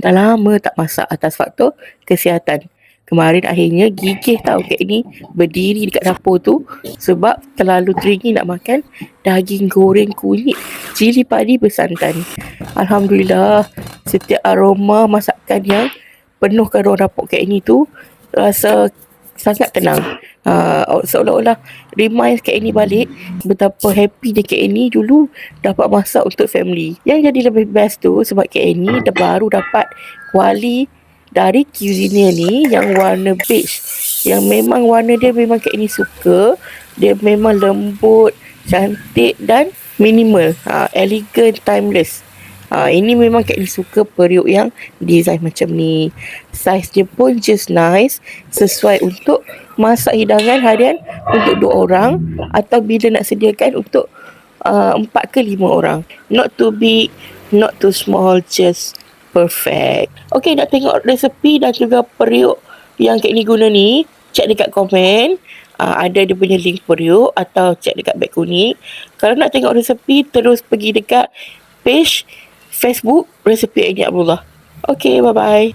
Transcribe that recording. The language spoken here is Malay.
Dah lama tak masak atas faktor kesihatan. Kemarin akhirnya gigih tahu Kak ni berdiri dekat dapur tu sebab terlalu teringin nak makan daging goreng kunyit cili padi bersantan. Alhamdulillah, setiap aroma masakan yang penuhkan ruang dapur Kak ni tu rasa sangat tenang. Seolah-olah remind Kak ni balik betapa happy dia Kak ni dulu dapat masak untuk family. Yang jadi lebih best tu sebab Kak ni baru dapat kuali dari cuisiner ni yang warna beige, yang memang warna dia memang Kak ni suka. Dia memang lembut, cantik dan minimal, elegant, timeless. Ini memang Kak ni suka periuk yang design macam ni. Saiz dia pun just nice, sesuai untuk masak hidangan harian untuk 2 orang atau bila nak sediakan untuk 4 ke 5 orang. Not too big, not too small, just perfect. Okay, nak tengok resepi dan juga periuk yang Kak ni guna ni, check dekat komen. Ada dia punya link periuk atau check dekat beg kuning. Kalau nak tengok resepi, terus pergi dekat page Facebook Resepi Aini Abdullah. Okay, bye-bye.